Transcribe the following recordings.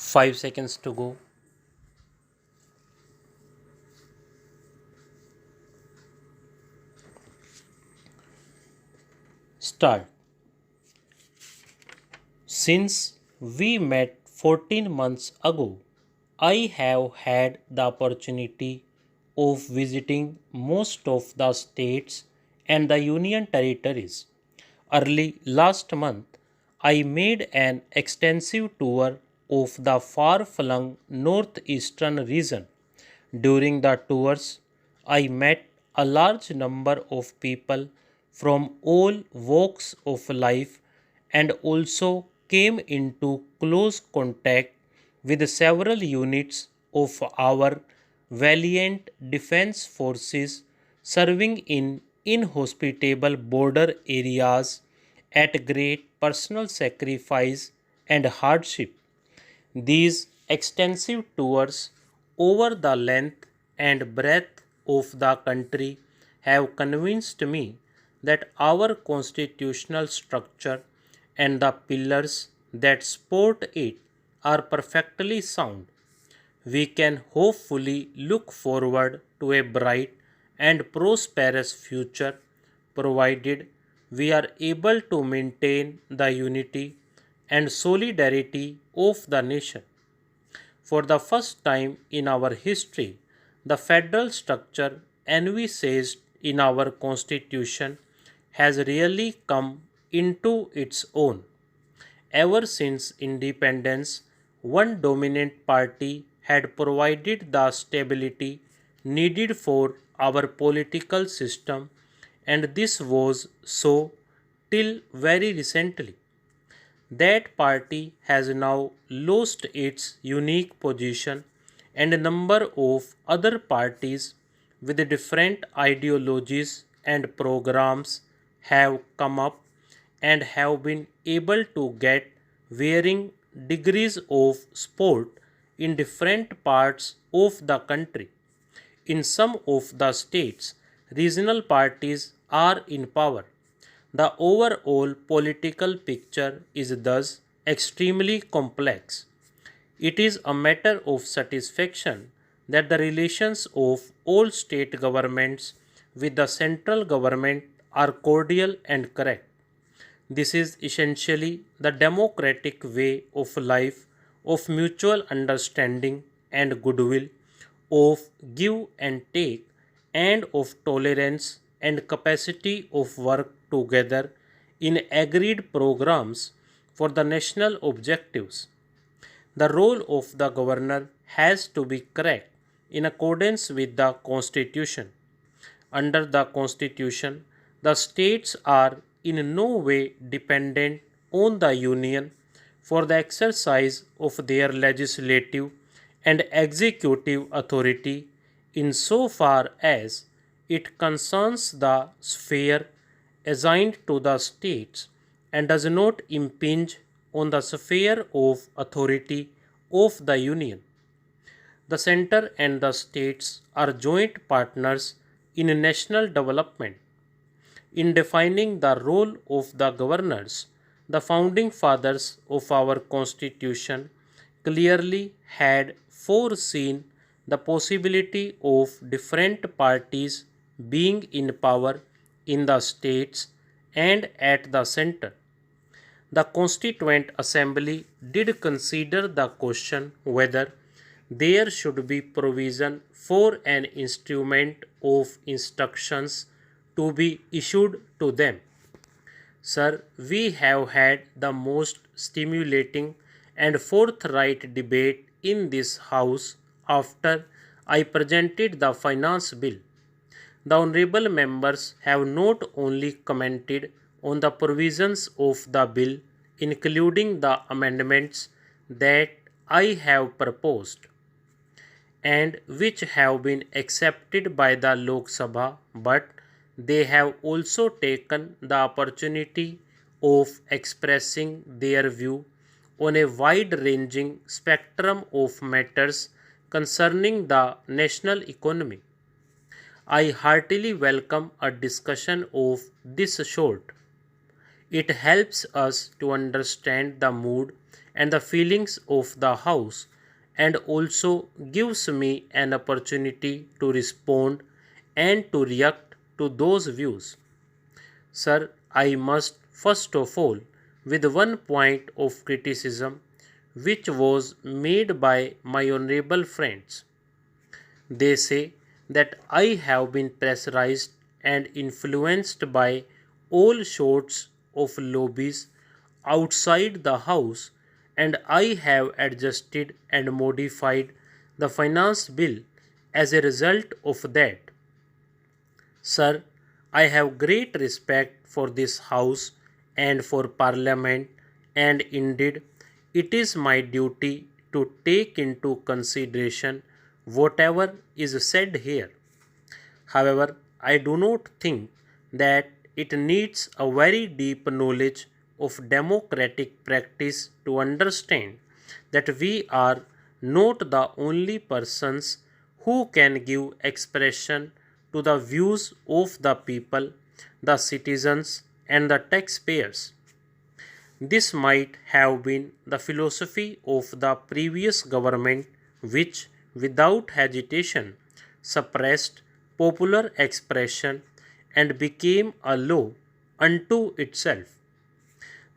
5 seconds to go. Start. Since we met 14 months ago, I have had the opportunity of visiting most of the states and the union territories. Early last month, I made an extensive tour of the far flung northeastern region. During the tours, I met a large number of people from all walks of life and also came into close contact with several units of our valiant defense forces serving in inhospitable border areas at great personal sacrifice and hardship. These extensive tours over the length and breadth of the country have convinced me that our constitutional structure and the pillars that support it are perfectly sound. We can hopefully look forward to a bright and prosperous future provided we are able to maintain the unity and solidarity of the nation. For the first time in our history, the federal structure envisaged in our Constitution has really come into its own. Ever since independence, one dominant party had provided the stability needed for our political system, and this was so till very recently. That party has now lost its unique position, and a number of other parties with different ideologies and programs have come up and have been able to get varying degrees of support in different parts of the country. In some of the states, regional parties are in power. The overall political picture is thus extremely complex. It is a matter of satisfaction that the relations of all state governments with the central government are cordial and correct. This is essentially the democratic way of life of mutual understanding and goodwill, of give and take, and of tolerance and capacity of work together in agreed programs for the national objectives. The role of the governor has to be correct in accordance with the Constitution. Under the Constitution, the states are in no way dependent on the Union for the exercise of their legislative and executive authority insofar as it concerns the sphere assigned to the states and does not impinge on the sphere of authority of the Union. The center and the states are joint partners in national development. In defining the role of the governors, the founding fathers of our Constitution clearly had foreseen the possibility of different parties being in power in the states and at the center. The Constituent Assembly did consider the question whether there should be provision for an instrument of instructions to be issued to them. Sir, we have had the most stimulating and forthright debate in this House after I presented the finance bill. The honourable members have not only commented on the provisions of the bill, including the amendments that I have proposed and which have been accepted by the Lok Sabha, but they have also taken the opportunity of expressing their view on a wide ranging spectrum of matters concerning the national economy. I heartily welcome a discussion of this sort. It helps us to understand the mood and the feelings of the house, and also gives me an opportunity to respond and to react to those views. Sir, I must first of all with one point of criticism which was made by my honorable friends. They say that I have been pressurized and influenced by all sorts of lobbies outside the house, and I have adjusted and modified the finance bill as a result of that. Sir, I have great respect for this House and for Parliament, and indeed it is my duty to take into consideration whatever is said here. However, I do not think that it needs a very deep knowledge of democratic practice to understand that we are not the only persons who can give expression to the views of the people, the citizens, and the taxpayers. This might have been the philosophy of the previous government, which, without hesitation, suppressed popular expression and became a law unto itself.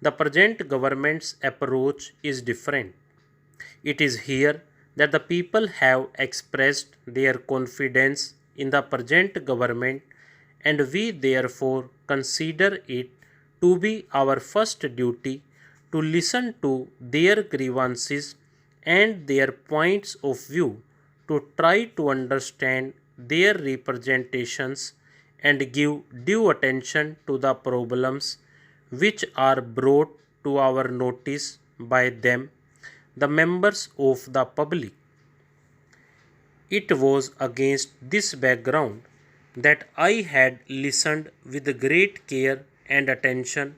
The present government's approach is different. It is here that the people have expressed their confidence in the present government, and we therefore consider it to be our first duty to listen to their grievances and their points of view, to try to understand their representations and give due attention to the problems which are brought to our notice by them, the members of the public. It was against this background that I had listened with great care and attention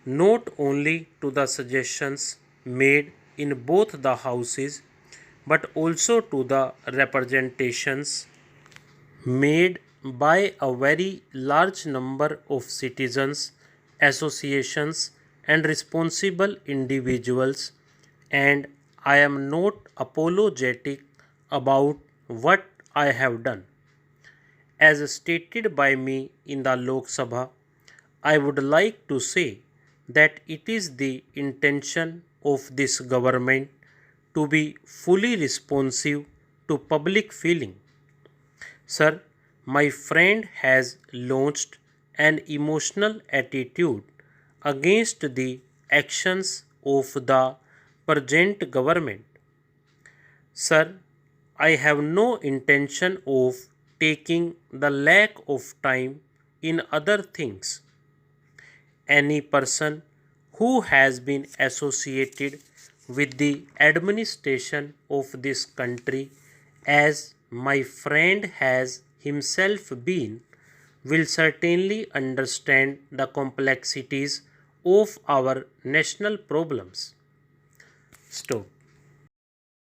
not only to the suggestions made in both the houses but also to the representations made by a very large number of citizens, associations, and responsible individuals, and I am not apologetic about what I have done. As stated by me in the Lok Sabha, I would like to say that it is the intention of this government to be fully responsive to public feeling. Sir, my friend has launched an emotional attitude against the actions of the present government. Sir, I have no intention of taking the lack of time in other things. Any person who has been associated with the administration of this country, as my friend has himself been, will certainly understand the complexities of our national problems. Stop.